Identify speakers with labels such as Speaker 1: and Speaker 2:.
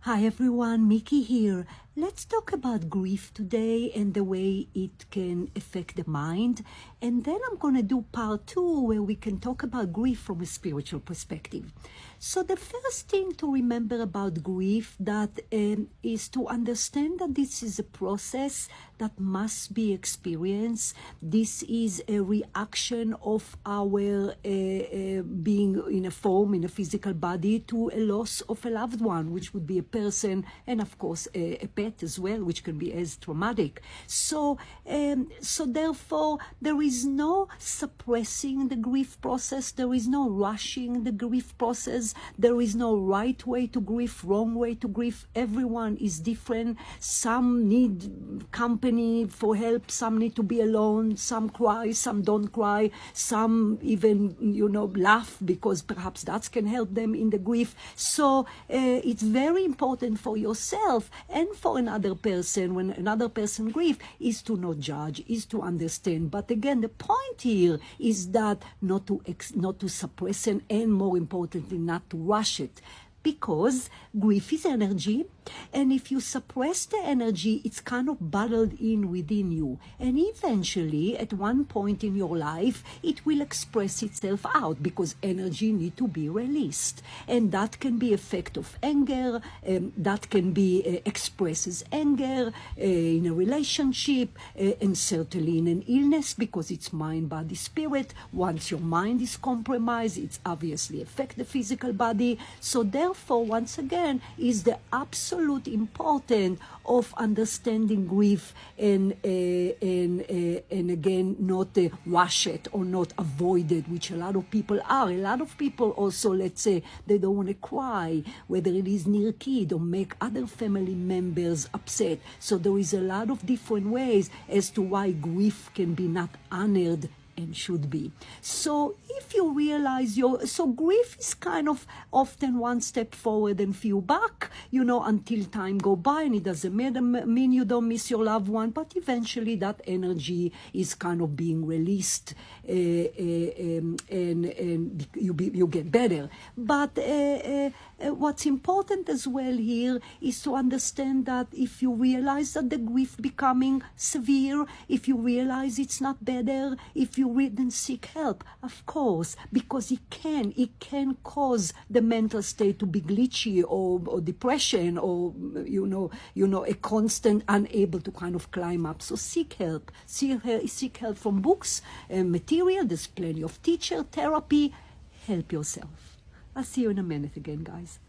Speaker 1: Hi everyone, Mickey here. Let's talk about grief today and the way it can affect the mind. And then I'm going to do part 2 where we can talk about grief from a spiritual perspective. So the first thing to remember about grief is to understand that this is a process that must be experienced. This is a reaction of our being in a form, in a physical body, to a loss of a loved one, which would be a person, and of course a pet as well, which can be as traumatic. So therefore, there is no suppressing the grief process. There is no rushing the grief process. There is no right way to grieve, wrong way to grieve. Everyone is different. Some need company for help. Some need to be alone. Some cry. Some don't cry. Some even, laugh because perhaps that can help them in the grief. So it's very important for yourself and for another person, when another person grieves, is to not judge, is to understand. But again, the point here is that not to suppress it, and more importantly, not to rush it. Because grief is energy, and if you suppress the energy, it's kind of bottled in within you. And eventually, at one point in your life, it will express itself out because energy needs to be released. And that can be effect of anger, that can be expresses anger in a relationship, and certainly in an illness, because it's mind, body, spirit. Once your mind is compromised, it's obviously affect the physical body. So therefore, once again, is the absolute importance of understanding grief and again, not rush it or not avoid it, which a lot of people are. A lot of people also, let's say, they don't want to cry, whether it is near kid or make other family members upset. So there is a lot of different ways as to why grief can be not honored and should be. So if you realize so grief is kind of often one step forward and few back, until time go by, and it doesn't mean you don't miss your loved one, but eventually that energy is kind of being released, and you get better. But what's important as well here is to understand that if you realize that the grief becoming severe, if you realize it's not better, if you then seek help, of course, because it can cause the mental state to be glitchy or depression or a constant unable to kind of climb up. So seek help. Seek help from books and material. There's plenty of teacher therapy. Help yourself. I'll see you in a minute again, guys.